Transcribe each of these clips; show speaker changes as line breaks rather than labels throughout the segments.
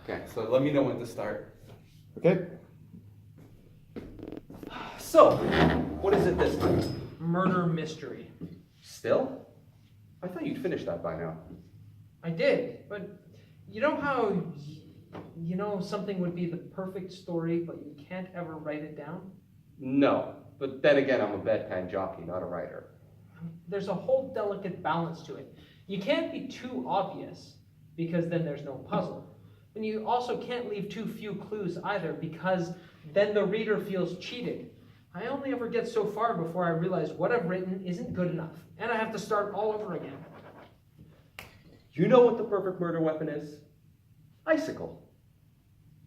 Okay, so let me know when to start.
Okay.
So, what is it this time?
Murder mystery.
Still? I thought you'd finished that by now.
I did, but you know how something would be the perfect story, but you can't ever write it down?
No, but then again, I'm a bedpan jockey, not a writer.
There's a whole delicate balance to it. You can't be too obvious, because then there's no puzzle. And you also can't leave too few clues either, because then the reader feels cheated. I only ever get so far before I realize what I've written isn't good enough, and I have to start all over again.
You know what the perfect murder weapon is? Icicle.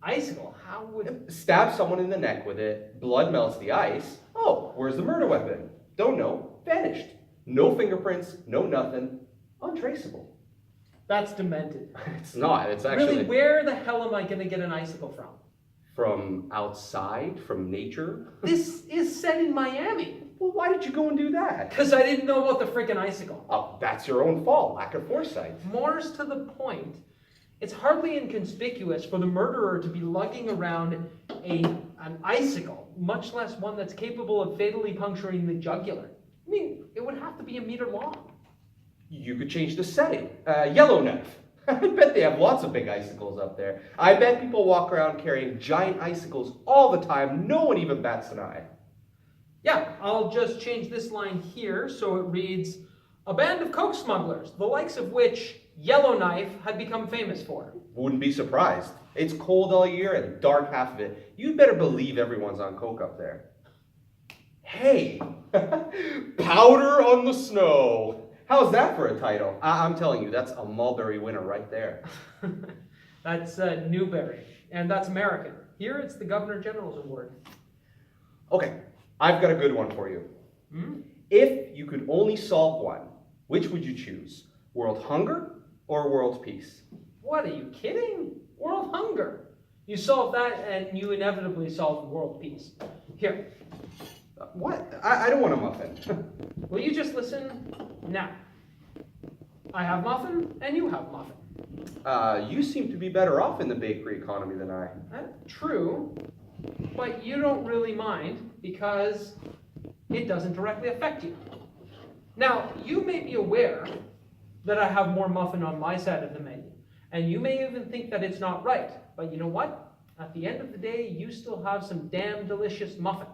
Icicle? How would...
Stab someone in the neck with it, blood melts the ice. Oh, where's the murder weapon? Don't know, vanished. No fingerprints, no nothing, untraceable.
That's demented.
It's not, it's actually...
Really, where the hell am I going to get an icicle from?
From outside, from nature?
This is set in Miami.
Well, why did you go and do that?
Because I didn't know about the freaking icicle.
Oh, that's your own fault, lack of foresight.
More's to the point, it's hardly inconspicuous for the murderer to be lugging around an icicle, much less one that's capable of fatally puncturing the jugular. I mean, it would have to be a meter long.
You could change the setting. Yellowknife. I bet they have lots of big icicles up there. I bet people walk around carrying giant icicles all the time. No one even bats an eye.
Yeah, I'll just change this line here so it reads, a band of coke smugglers, the likes of which Yellowknife had become famous for.
Wouldn't be surprised. It's cold all year and dark half of it. You'd better believe everyone's on coke up there. Hey, Powder on the Snow. How's that for a title? I'm telling you, that's a Mulberry winner right there.
That's Newberry, and that's American. Here it's the Governor General's Award.
Okay, I've got a good one for you. If you could only solve one, which would you choose? World hunger or world peace?
What, are you kidding? World hunger. You solve that and you inevitably solve world peace. Here,
What? I don't want a muffin.
will you just listen? Now, I have muffin and you have muffin.
You seem to be better off in the bakery economy than I.
True, but you don't really mind because it doesn't directly affect you. Now, you may be aware that I have more muffin on my side of the menu, and you may even think that it's not right, but you know what? At the end of the day, you still have some damn delicious muffin,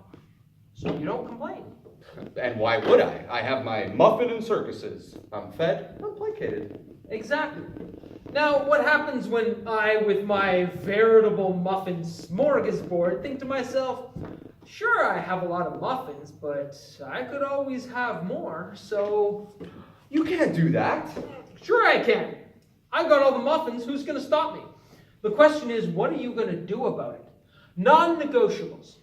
so you don't complain.
And why would I? I have my muffin and circuses. I'm fed, I'm placated.
Exactly. Now, what happens when I, with my veritable muffin smorgasbord, think to myself, sure, I have a lot of muffins, but I could always have more, so...
You can't do that.
Sure I can. I've got all the muffins, who's going to stop me? The question is, what are you going to do about it? Non-negotiables.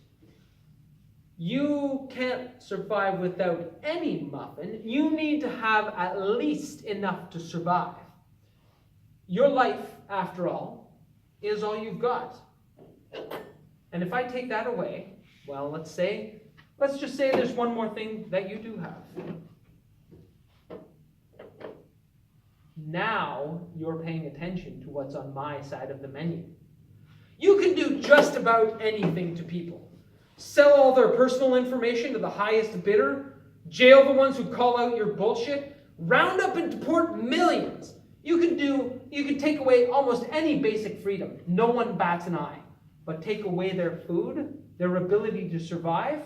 You can't survive without any muffin. You need to have at least enough to survive. Your life, after all, is all you've got. And if I take that away, well, let's just say there's one more thing that you do have. Now you're paying attention to what's on my side of the menu. You can do just about anything to people. Sell all their personal information to the highest bidder, jail the ones who call out your bullshit, round up and deport millions. You can take away almost any basic freedom. No one bats an eye. But take away their food, their ability to survive.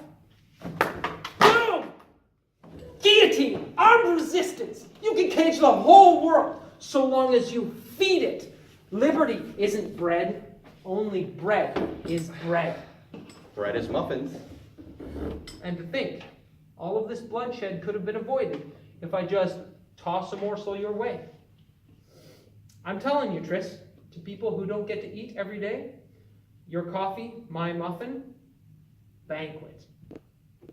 Boom! Guillotine! Armed resistance! You can cage the whole world so long as you feed it. Liberty isn't bread. Only bread is bread.
Bread is muffins.
And to think, all of this bloodshed could have been avoided if I just toss a morsel your way. I'm telling you, Tris, to people who don't get to eat every day, your coffee, my muffin, banquet.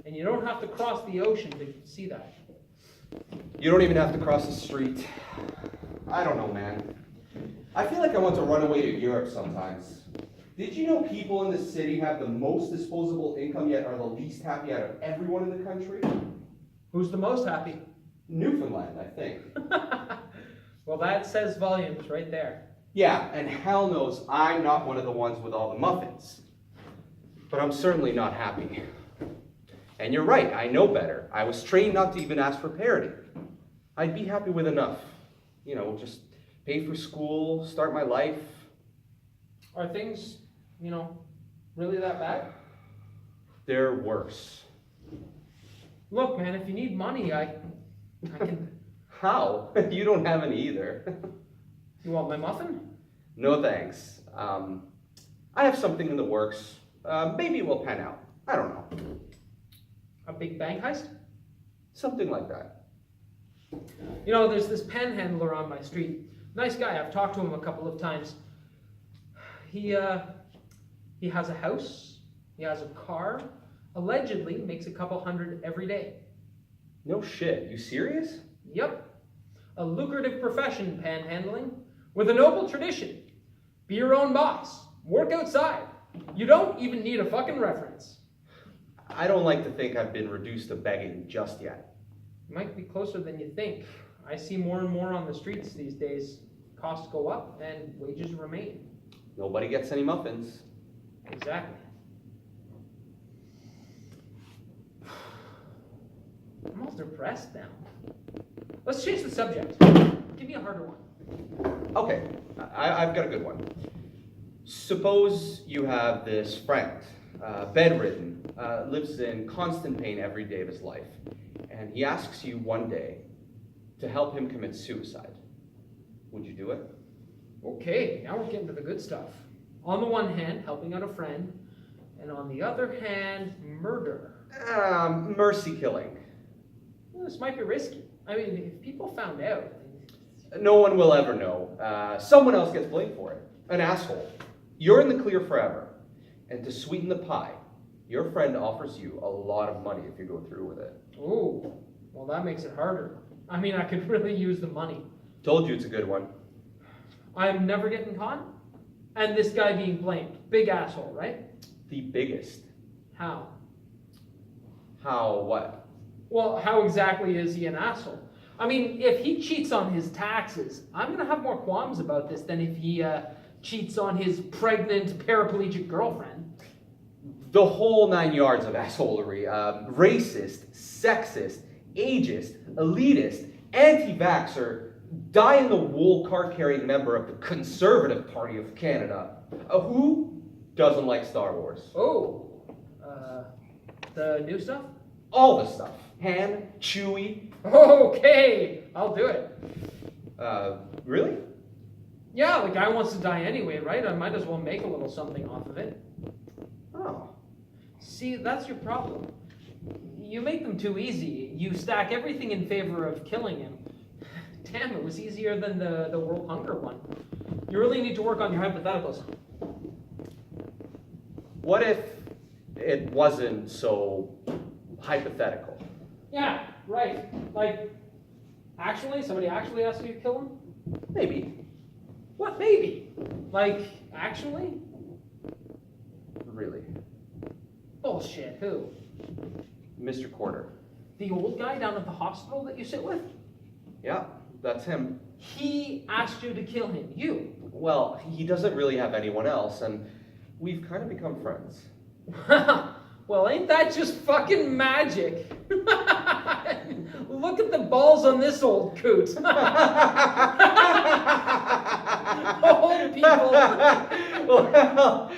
And you don't have to cross the ocean to see that.
You don't even have to cross the street. I don't know, man. I feel like I want to run away to Europe sometimes. Did you know people in the city have the most disposable income yet are the least happy out of everyone in the country?
Who's the most happy?
Newfoundland, I think.
Well, that says volumes right there.
Yeah, and hell knows I'm not one of the ones with all the muffins. But I'm certainly not happy. And you're right, I know better. I was trained not to even ask for parity. I'd be happy with enough. You know, just pay for school, start my life.
Are things, really that bad?
They're worse.
Look, man, if you need money, I can...
How? You don't have any either.
You want my muffin?
No thanks. I have something in the works. Maybe it will pan out. I don't know.
A big bank heist?
Something like that.
There's this panhandler on my street. Nice guy. I've talked to him a couple of times. He has a house. He has a car. Allegedly makes a couple hundred every day.
No shit. You serious?
Yep. A lucrative profession, panhandling, with a noble tradition. Be your own boss. Work outside. You don't even need a fucking reference.
I don't like to think I've been reduced to begging just yet.
You might be closer than you think. I see more and more on the streets these days. Costs go up and wages remain.
Nobody gets any muffins.
Exactly. I'm all depressed now. Let's change the subject. Give me a harder one.
Okay, I've got a good one. Suppose you have this friend, bedridden, lives in constant pain every day of his life, and he asks you one day to help him commit suicide. Would you do it?
Okay, now we're getting to the good stuff. On the one hand, helping out a friend, and on the other hand, murder.
Mercy killing.
Well, this might be risky. I mean, if people found out...
No one will ever know. Someone else gets blamed for it. An asshole. You're in the clear forever. And to sweeten the pie, your friend offers you a lot of money if you go through with it.
Ooh, well that makes it harder. I mean, I could really use the money.
Told you it's a good one.
I'm never getting caught? And this guy being blamed. Big asshole, right?
The biggest.
How?
How what?
Well, how exactly is he an asshole? I mean, if he cheats on his taxes, I'm going to have more qualms about this than if he cheats on his pregnant paraplegic girlfriend.
The whole 9 yards of assholery. Racist, sexist, ageist, elitist, anti-vaxxer, die-in-the-wool card-carrying member of the Conservative Party of Canada. Who doesn't like Star Wars?
Oh, the new stuff?
All the stuff. Han, Chewie.
Okay, I'll do it.
Really?
Yeah, the guy wants to die anyway, right? I might as well make a little something off of it.
Oh.
See, that's your problem. You make them too easy. You stack everything in favor of killing him. Damn, it was easier than the world hunger one. You really need to work on your hypotheticals.
What if it wasn't so hypothetical?
Yeah, right. Like, actually, somebody actually asked you to kill him?
Maybe.
What, maybe? Like, actually?
Really.
Bullshit, who?
Mr. Quarter.
The old guy down at the hospital that you sit with?
Yeah, that's him.
He asked you to kill him, you.
Well, he doesn't really have anyone else, and we've kind of become friends.
Well, ain't that just fucking magic? Look at the balls on this old coot. Oh, people.
Well,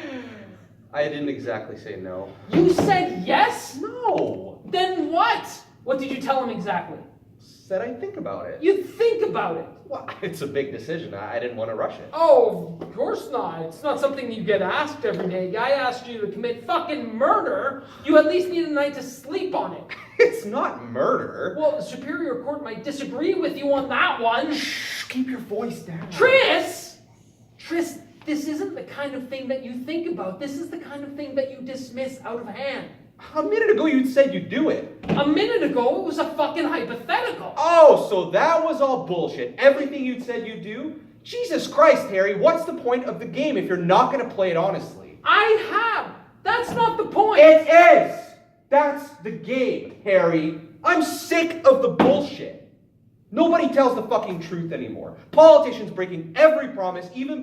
I didn't exactly say no.
You said yes?
No.
Then what? What did you tell him exactly?
Said I'd think about it.
You think about it.
Well, it's a big decision. I didn't want to rush it.
Oh, of course not. It's not something you get asked every day. Guy asked you to commit fucking murder. You at least need a night to sleep on it.
It's not murder.
Well, the Superior Court might disagree with you on that one.
Shh, keep your voice down.
Tris, this isn't the kind of thing that you think about. This is the kind of thing that you dismiss out of hand.
A minute ago you said you'd do it.
A minute ago, it was a fucking hypothetical.
Oh, so that was all bullshit. Everything you'd said you'd do? Jesus Christ, Harry, what's the point of the game if you're not going to play it honestly?
I have. That's not the point.
It is. That's the game, Harry. I'm sick of the bullshit. Nobody tells the fucking truth anymore. Politicians breaking every promise, even